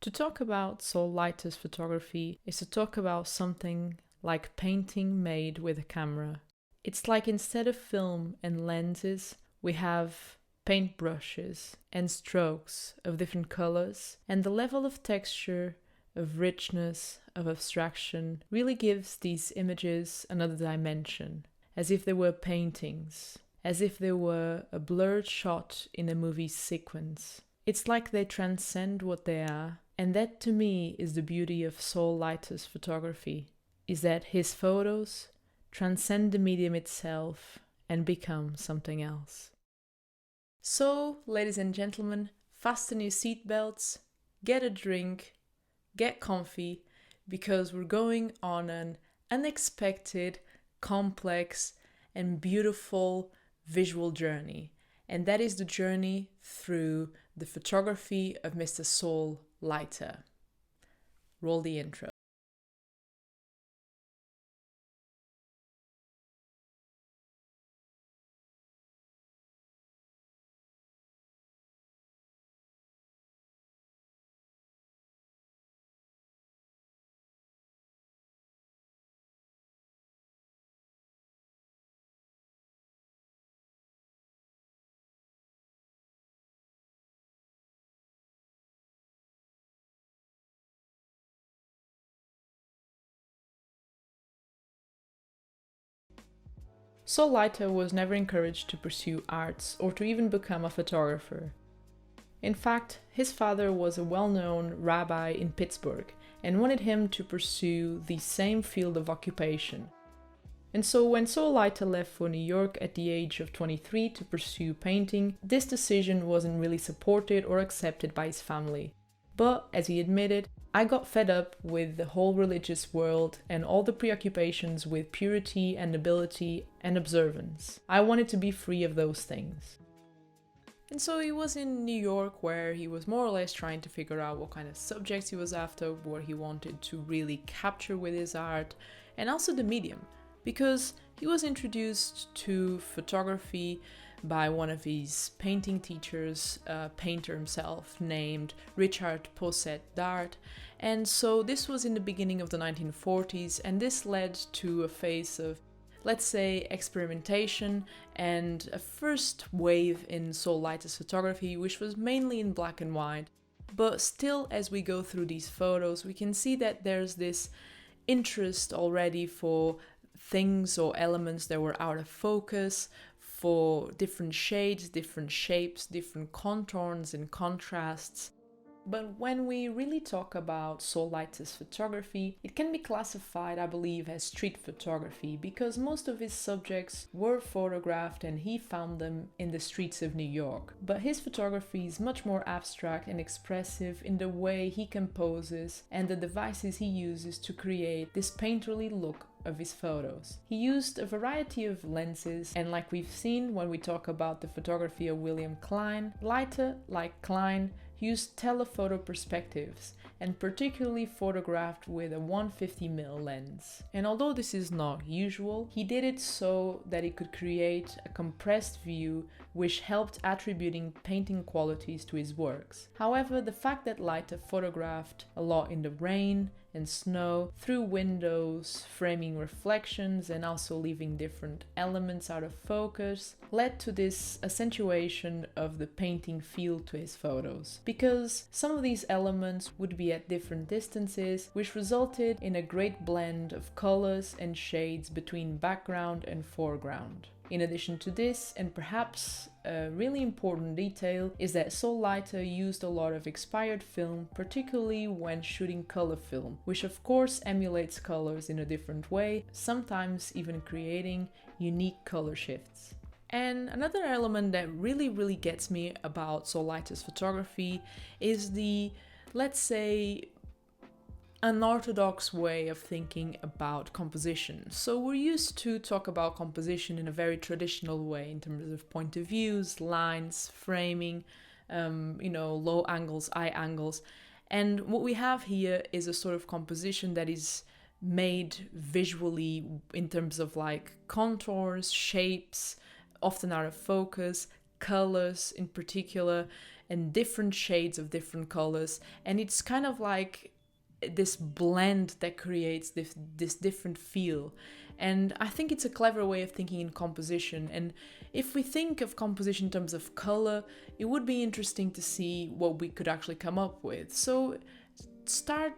To talk about Saul Leiter's photography is to talk about something like painting made with a camera. It's like instead of film and lenses, we have paintbrushes and strokes of different colors, and the level of texture, of richness, of abstraction really gives these images another dimension, as if they were paintings, as if they were a blurred shot in a movie sequence. It's like they transcend what they are, and that to me is the beauty of Saul Leiter's photography, is that his photos transcend the medium itself and become something else. So, ladies and gentlemen, fasten your seatbelts, get a drink, get comfy, because we're going on an unexpected, complex, and beautiful visual journey. And that is the journey through the photography of Mr. Saul Leiter. Roll the intro. Saul Leiter was never encouraged to pursue arts or to even become a photographer. In fact, his father was a well-known rabbi in Pittsburgh and wanted him to pursue the same field of occupation. And so when Saul Leiter left for New York at the age of 23 to pursue painting, this decision wasn't really supported or accepted by his family. But, as he admitted, I got fed up with the whole religious world and all the preoccupations with purity and nobility and observance. I wanted to be free of those things. And so he was in New York, where he was more or less trying to figure out what kind of subjects he was after, what he wanted to really capture with his art, and also the medium, because he was introduced to photography by one of his painting teachers, a painter himself named Richard Posset Dart. And so this was in the beginning of the 1940s, and this led to a phase of, let's say, experimentation and a first wave in Saul Leiter's photography, which was mainly in black and white. But still, as we go through these photos, we can see that there's this interest already for things or elements that were out of focus, for different shades, different shapes, different contours and contrasts. But when we really talk about Saul Leiter's photography, it can be classified, I believe, as street photography, because most of his subjects were photographed and he found them in the streets of New York. But his photography is much more abstract and expressive in the way he composes and the devices he uses to create this painterly look of his photos. He used a variety of lenses, and like we've seen when we talk about the photography of William Klein, Leiter, like Klein, used telephoto perspectives and particularly photographed with a 150mm lens. And although this is not usual, he did it so that he could create a compressed view which helped attributing painting qualities to his works. However, the fact that Leiter photographed a lot in the rain and snow, through windows, framing reflections and also leaving different elements out of focus, led to this accentuation of the painting feel to his photos. Because some of these elements would be at different distances, which resulted in a great blend of colors and shades between background and foreground. In addition to this, and perhaps a really important detail, is that Saul Leiter used a lot of expired film, particularly when shooting color film, which of course emulates colors in a different way, sometimes even creating unique color shifts. And another element that really gets me about Saul Leiter's photography is the, let's say, unorthodox way of thinking about composition. So we're used to talk about composition in a very traditional way in terms of point of views, lines, framing, low angles, high angles. And what we have here is a sort of composition that is made visually in terms of like contours, shapes, often out of focus, colors in particular, and different shades of different colors, and it's kind of like this blend that creates this different feel. And I think it's a clever way of thinking in composition. And if we think of composition in terms of color, it would be interesting to see what we could actually come up with. So start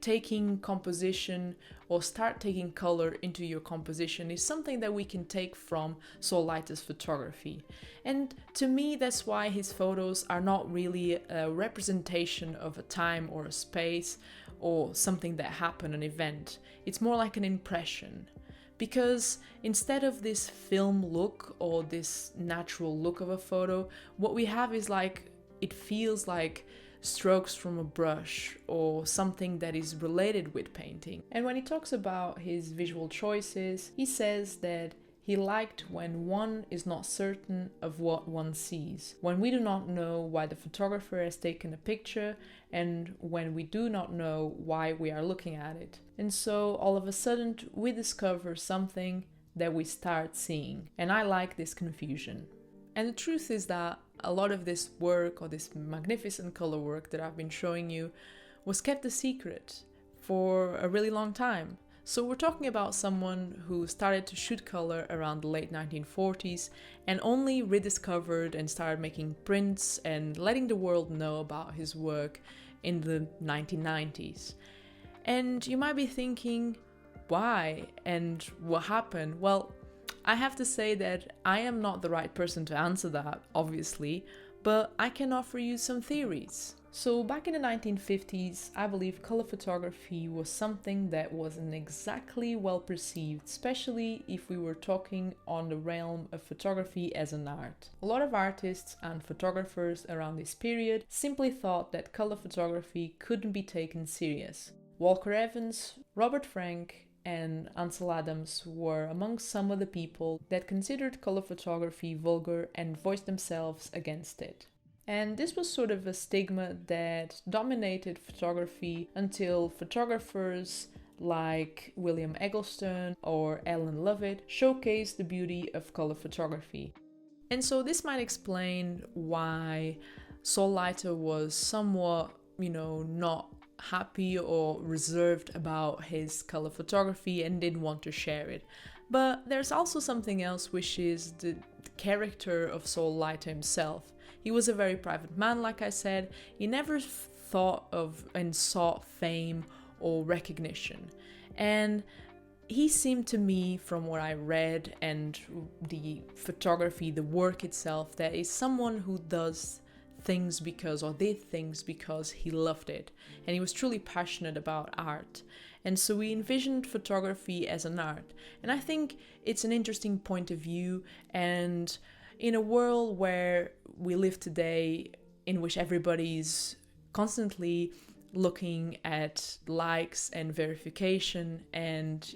taking composition, or start taking color into your composition, is something that we can take from Saul Leiter's photography. And to me, that's why his photos are not really a representation of a time or a space or something that happened, an event. It's more like an impression. Because instead of this film look or this natural look of a photo, what we have is like, it feels like strokes from a brush or something that is related with painting. And when he talks about his visual choices, he says that he liked when one is not certain of what one sees, when we do not know why the photographer has taken a picture, and when we do not know why we are looking at it. And so all of a sudden we discover something that we start seeing. And I like this confusion. And the truth is that a lot of this work, or this magnificent color work that I've been showing you, was kept a secret for a really long time. So we're talking about someone who started to shoot color around the late 1940s and only rediscovered and started making prints and letting the world know about his work in the 1990s. And you might be thinking, why and what happened? Well, I have to say that I am not the right person to answer that, obviously, but I can offer you some theories. So back in the 1950s, I believe color photography was something that wasn't exactly well perceived, especially if we were talking on the realm of photography as an art. A lot of artists and photographers around this period simply thought that color photography couldn't be taken serious. Walker Evans, Robert Frank, and Ansel Adams were among some of the people that considered color photography vulgar and voiced themselves against it. And this was sort of a stigma that dominated photography until photographers like William Eggleston or Ellen Lovett showcased the beauty of color photography. And so this might explain why Saul Leiter was somewhat, not happy or reserved about his color photography and didn't want to share it. But there's also something else, which is the character of Saul Leiter himself. He was a very private man, like I said. He never thought of and sought fame or recognition. And he seemed to me, from what I read and the photography, the work itself, that is someone who does things because, or did things because he loved it, and he was truly passionate about art. And so we envisioned photography as an art, and I think it's an interesting point of view. And in a world where we live today, in which everybody's constantly looking at likes and verification and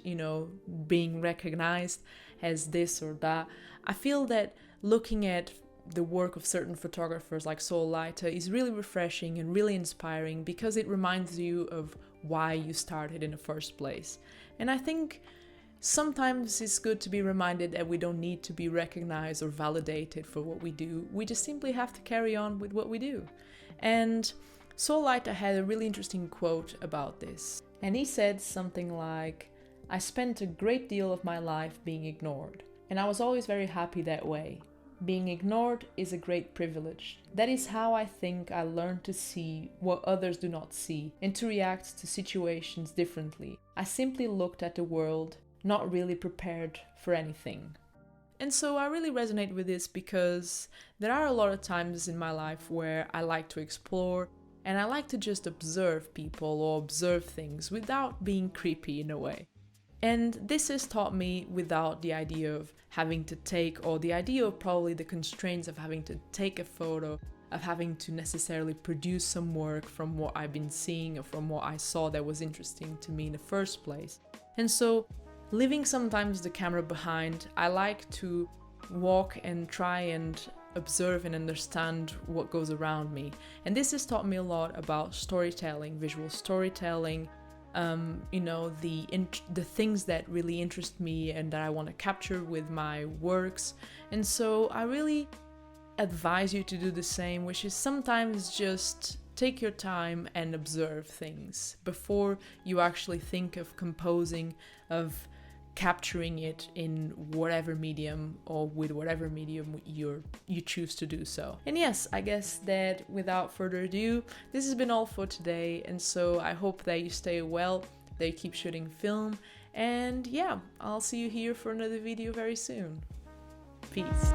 being recognized as this or that, I feel that looking at the work of certain photographers like Saul Leiter is really refreshing and really inspiring, because it reminds you of why you started in the first place. And I think sometimes it's good to be reminded that we don't need to be recognized or validated for what we do. We just simply have to carry on with what we do. And Saul Leiter had a really interesting quote about this. And he said something like, "I spent a great deal of my life being ignored, and I was always very happy that way. Being ignored is a great privilege. That is how I think I learned to see what others do not see and to react to situations differently. I simply looked at the world, not really prepared for anything." And so I really resonate with this, because there are a lot of times in my life where I like to explore and I like to just observe people or observe things without being creepy in a way. And this has taught me, without the idea of having to take, or the idea of probably the constraints of having to take a photo, of having to necessarily produce some work from what I've been seeing or from what I saw that was interesting to me in the first place. And so, leaving sometimes the camera behind, I like to walk and try and observe and understand what goes around me. And this has taught me a lot about storytelling, visual storytelling, the things that really interest me and that I want to capture with my works. And so I really advise you to do the same, which is sometimes just take your time and observe things before you actually think of composing, of capturing it in whatever medium or with whatever medium you choose to do so. And yes, I guess that without further ado, this has been all for today, and so I hope that you stay well, that you keep shooting film, and yeah, I'll see you here for another video very soon. Peace.